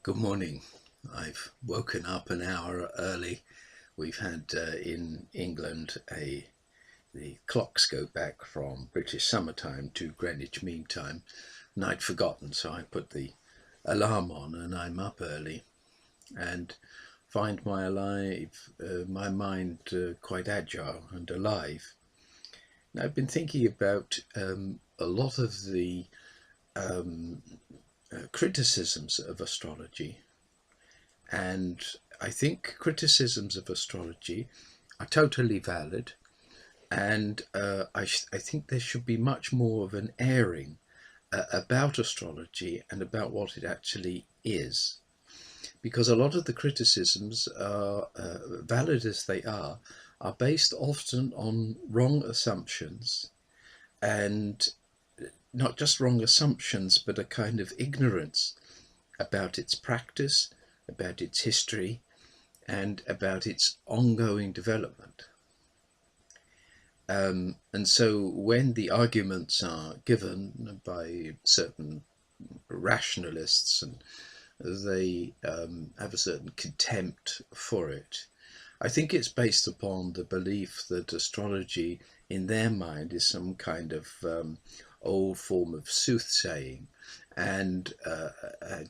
Good morning. I've woken up an hour early. We've had in England the clocks go back from British summertime to Greenwich Mean Time, and I'd forgotten, so I put the alarm on, and I'm up early and find my mind quite agile and alive. Now, I've been thinking about a lot of the um, criticisms of astrology. And I think criticisms of astrology are totally valid. And I think there should be much more of an airing about astrology and about what it actually is. Because a lot of the criticisms, are valid as they are based often on wrong assumptions, and not just wrong assumptions, but a kind of ignorance about its practice, about its history, and about its ongoing development. And so when the arguments are given by certain rationalists and they have a certain contempt for it, I think it's based upon the belief that astrology in their mind is some kind of old form of soothsaying, and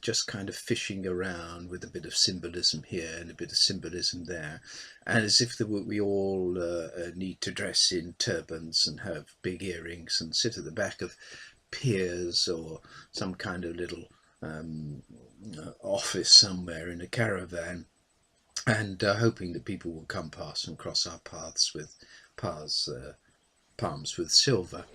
just kind of fishing around with a bit of symbolism here and a bit of symbolism there, and as if we all need to dress in turbans and have big earrings and sit at the back of piers or some kind of little office somewhere in a caravan, and hoping that people will come past and cross our paths with palms with silver.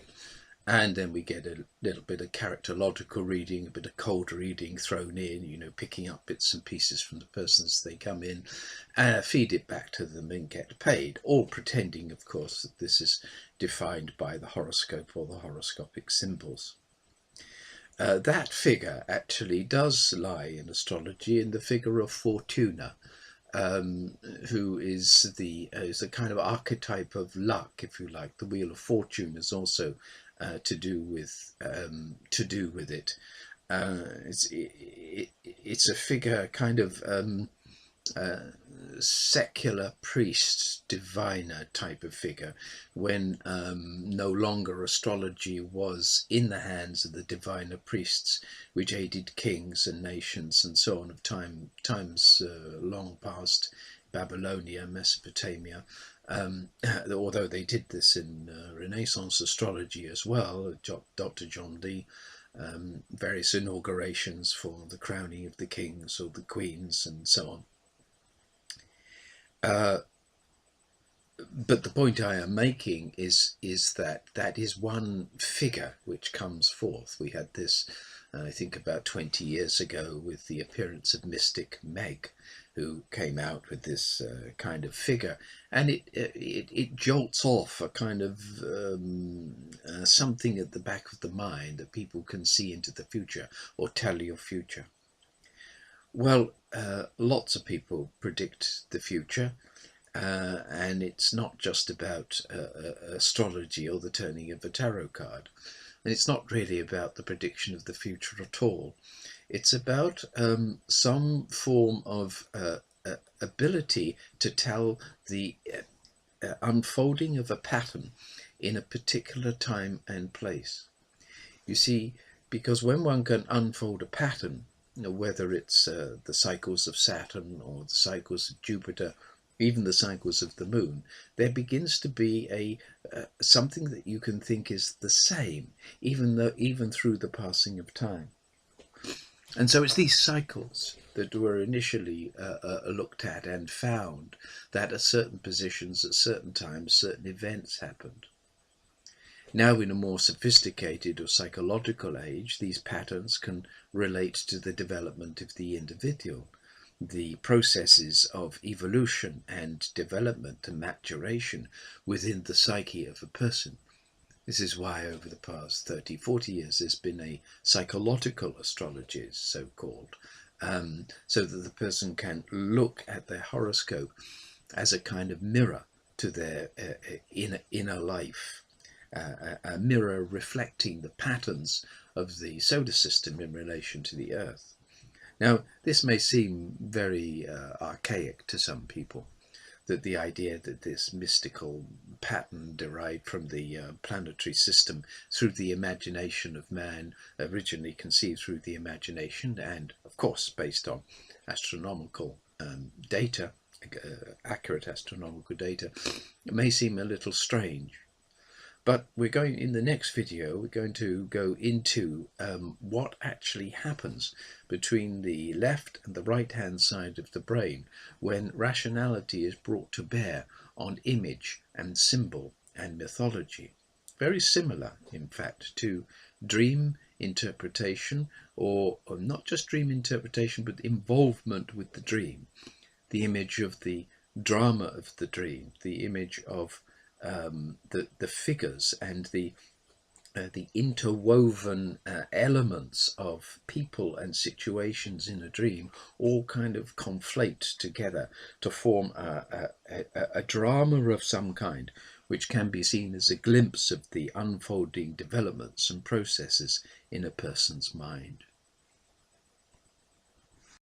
And then we get a little bit of characterological reading, a bit of cold reading thrown in, picking up bits and pieces from the persons they come in, feed it back to them and get paid, all pretending, of course, that this is defined by the horoscope or the horoscopic symbols. That figure actually does lie in astrology in the figure of Fortuna, who is a kind of archetype of luck, if you like. The Wheel of Fortune is also to do with it. It's a figure, kind of secular priest, diviner type of figure, when no longer astrology was in the hands of the diviner priests, which aided kings and nations and so on of times long past, Babylonia, Mesopotamia. Although they did this in Renaissance astrology as well, Dr. John Lee, various inaugurations for the crowning of the kings or the queens and so on. But the point I am making is that is one figure which comes forth. We had this, I think, about 20 years ago with the appearance of Mystic Meg, who came out with this kind of figure, and it jolts off a kind of something at the back of the mind that people can see into the future or tell your future. Well, lots of people predict the future. And it's not just about astrology or the turning of a tarot card. And it's not really about the prediction of the future at all. It's about some form of ability to tell the unfolding of a pattern in a particular time and place. You see, because when one can unfold a pattern, whether it's the cycles of Saturn or the cycles of Jupiter, even the cycles of the moon, there begins to be a something that you can think is the same, even through the passing of time. And so it's these cycles that were initially looked at and found that at certain positions, at certain times, certain events happened. Now, in a more sophisticated or psychological age, these patterns can relate to the development of the individual, the processes of evolution and development and maturation within the psyche of a person. This is why over the past 30, 40 years there's been a psychological astrology, so-called, so that the person can look at their horoscope as a kind of mirror to their inner life, a mirror reflecting the patterns of the solar system in relation to the Earth. Now, this may seem very archaic to some people, that the idea that this mystical pattern derived from the planetary system through the imagination of man, originally conceived through the imagination and of course based on astronomical data, accurate astronomical data, it may seem a little strange. But in the next video, we're going to go into what actually happens between the left and the right hand side of the brain when rationality is brought to bear on image and symbol and mythology. Very similar, in fact, to dream interpretation, or not just dream interpretation, but involvement with the dream. The image of the drama of the dream, the image of the figures and the interwoven elements of people and situations in a dream all kind of conflate together to form a drama of some kind, which can be seen as a glimpse of the unfolding developments and processes in a person's mind.